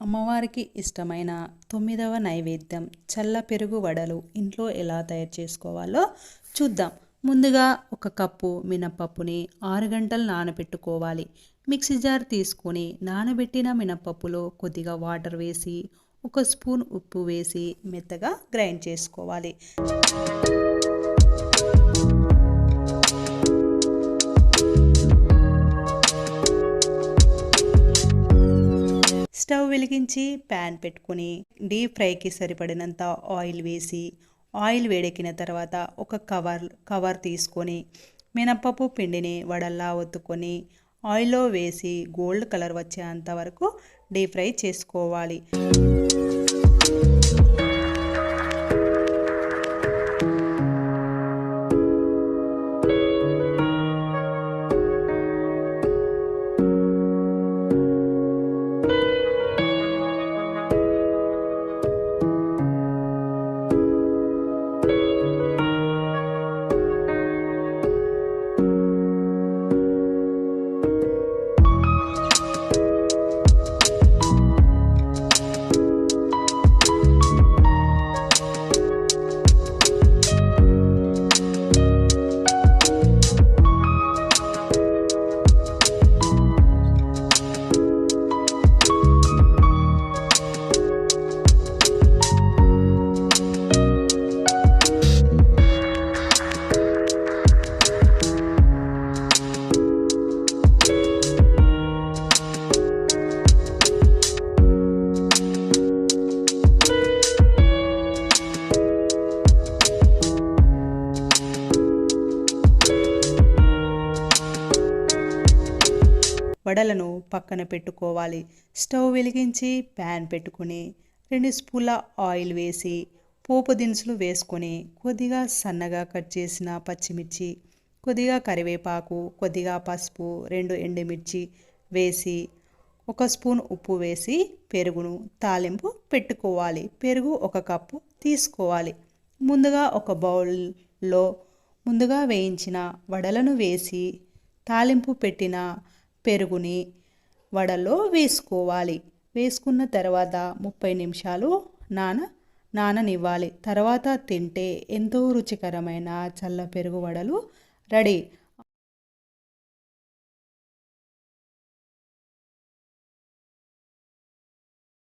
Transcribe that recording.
అమ్మవారికి ఇష్టమైన 9వ నైవేద్యం చల్ల పెరుగు వడలు ఇంట్లో ఎలా తయారు చేసుకోవాలో చూద్దాం. ముందుగా ఒక కప్పు మినపప్పుని 6 గంటలు నానబెట్టుకోవాలి. మిక్సీ జార్ తీసుకొని నానబెట్టిన మినపప్పులో కొద్దిగా వాటర్ వేసి 1 స్పూన్ ఉప్పు వేసి మెత్తగా గ్రైండ్ చేసుకోవాలి. స్టవ్ వెలిగించి ప్యాన్ పెట్టుకుని డీప్ ఫ్రైకి సరిపడినంత ఆయిల్ వేసి ఆయిల్ వేడెక్కిన తర్వాత ఒక కవర్ తీసుకొని మినపప్పు పిండిని వడల్లా ఒత్తుకొని ఆయిల్లో వేసి గోల్డ్ కలర్ వచ్చేంత వరకు డీప్ ఫ్రై చేసుకోవాలి. వడలను పక్కన పెట్టుకోవాలి. స్టవ్ వెలిగించి ప్యాన్ పెట్టుకుని 2 స్పూన్ల ఆయిల్ వేసి పోపు దినుసులు వేసుకొని కొద్దిగా సన్నగా కట్ చేసిన పచ్చిమిర్చి, కొద్దిగా కరివేపాకు, కొద్దిగా పసుపు, 2 ఎండుమిర్చి వేసి 1 స్పూన్ ఉప్పు వేసి పెరుగును తాలింపు పెట్టుకోవాలి. పెరుగు 1 కప్పు తీసుకోవాలి. ముందుగా ఒక బౌల్లో ముందుగా వేయించిన వడలను వేసి తాలింపు పెట్టిన పెరుగుని వడలో వేసుకోవాలి. వేసుకున్న తర్వాత 30 నిమిషాలు నాననివ్వాలి. తర్వాత తింటే ఎంతో రుచికరమైన చల్ల పెరుగు వడలు రెడీ.